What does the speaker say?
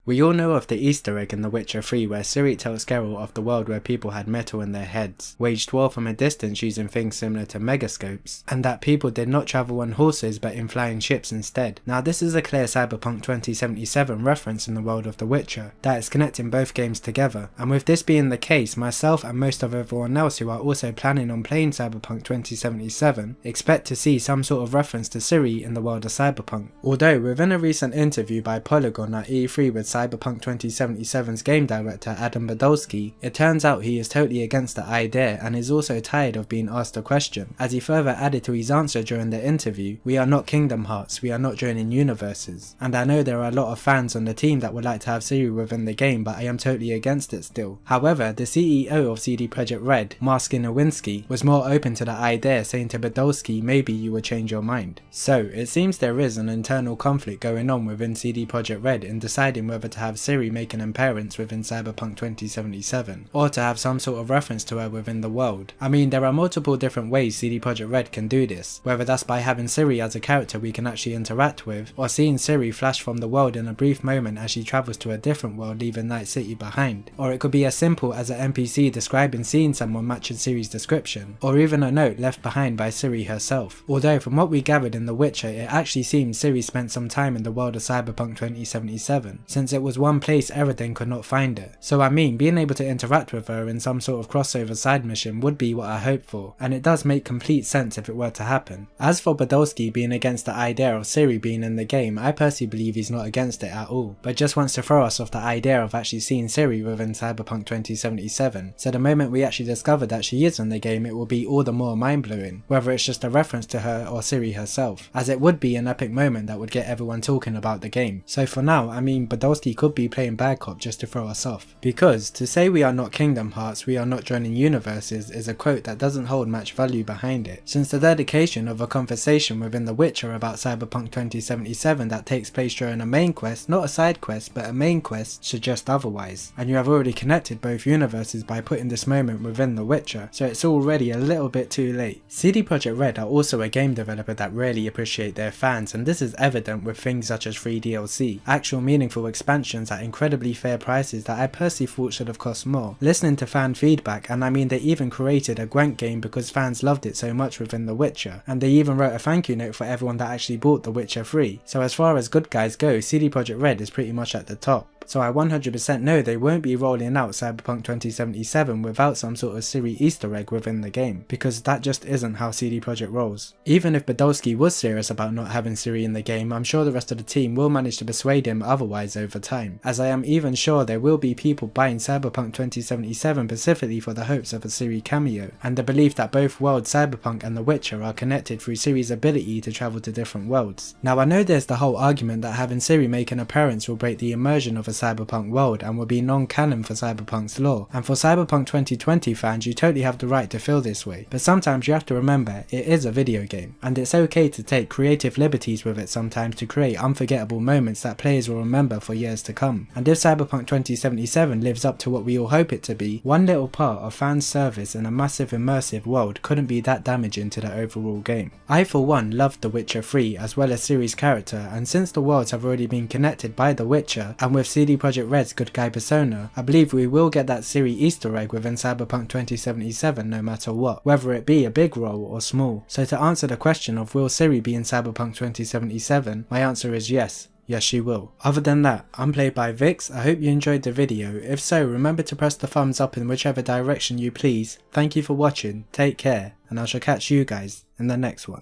We all know of the Easter egg in The Witcher 3 where Ciri tells Geralt of the world where people had metal in their heads, waged war from a distance using things similar to megascopes, and that people did not travel on horses but in flying ships instead. Now this is a clear Cyberpunk 2077 reference in the world of The Witcher that is connecting both games together, and with this being the case, myself and most of everyone else who are also planning on playing Cyberpunk 2077 expect to see some sort of reference to Ciri in the world of Cyberpunk. Although within a recent interview by Polygon at E3 with Cyberpunk 2077's game director Adam Badolski, it turns out he is totally against the idea and is also tired of being asked a question, as he further added to his answer during the interview, "We are not Kingdom Hearts, we are not joining universes, and I know there are a lot of fans on the team that would like to have Ciri within the game, but I am totally against it still." However, the CEO of CD Projekt Red, Mark Nowinski, was more open to the idea, saying to Badolski, "Maybe you would change your mind." So it seems there is an internal conflict going on within CD Projekt Red in deciding whether to have Ciri make an appearance within Cyberpunk 2077, or to have some sort of reference to her within the world. I mean, there are multiple different ways CD Projekt Red can do this, whether that's by having Ciri as a character we can actually interact with, or seeing Ciri flash from the world in a brief moment as she travels to a different world leaving Night City behind, or it could be as simple as an NPC describing seeing someone matching Ciri's description, or even a note left behind by Ciri herself. Although from what we gathered in The Witcher, it actually seems Ciri spent some time in the world of Cyberpunk 2077, since it was one place Eredin could not find it. So I mean, being able to interact with her in some sort of crossover side mission would be what I hope for, and it does make complete sense if it were to happen. As for Badolski being against the idea of Ciri being in the game, I personally believe he's not against it at all, but just wants to throw us off the idea of actually seeing Ciri within Cyberpunk 2077, so the moment we actually discover that she is in the game, it will be all the more mind-blowing, whether it's just a reference to her or Ciri herself, as it would be an epic moment that would get everyone talking about the game. So for now, I mean, Badolski could be playing bad cop just to throw us off. Because to say we are not Kingdom Hearts, we are not joining universes is a quote that doesn't hold much value behind it, since the dedication of a conversation within The Witcher about Cyberpunk 2077 that takes place during a main quest, not a side quest but a main quest, suggests otherwise, and you have already connected both universes by putting this moment within The Witcher, so it's already a little bit too late. CD Projekt Red are also a game developer that really appreciate their fans, and this is evident with things such as free DLC, actual meaningful expansions at incredibly fair prices that I personally thought should have cost more, listening to fan feedback, and I mean they even created a Gwent game because fans loved it so much within The Witcher, and they even wrote a thank you note for everyone that actually bought The Witcher 3, so as far as good guys go, CD Projekt Red is pretty much at the top. So I 100% know they won't be rolling out Cyberpunk 2077 without some sort of Ciri Easter egg within the game, because that just isn't how CD Projekt rolls. Even if Badolski was serious about not having Ciri in the game, I'm sure the rest of the team will manage to persuade him otherwise over time, as I am even sure there will be people buying Cyberpunk 2077 specifically for the hopes of a Ciri cameo, and the belief that both worlds Cyberpunk and The Witcher are connected through Ciri's ability to travel to different worlds. Now I know there's the whole argument that having Ciri make an appearance will break the immersion of a Cyberpunk world and will be non-canon for Cyberpunk's lore, and for Cyberpunk 2020 fans you totally have the right to feel this way, but sometimes you have to remember it is a video game, and it's okay to take creative liberties with it sometimes to create unforgettable moments that players will remember for years to come. And if Cyberpunk 2077 lives up to what we all hope it to be, one little part of fan service in a massive immersive world couldn't be that damaging to the overall game. I for one loved The Witcher 3 as well as Ciri's character, and since the worlds have already been connected by The Witcher, and with CD Projekt Red's good guy persona, I believe we will get that Ciri Easter egg within Cyberpunk 2077 no matter what, whether it be a big role or small. So to answer the question of will Ciri be in Cyberpunk 2077, my answer is yes. Yes, she will. Other than that, I'm PlayedByViks. I hope you enjoyed the video. If so, remember to press the thumbs up in whichever direction you please. Thank you for watching, take care, and I shall catch you guys in the next one.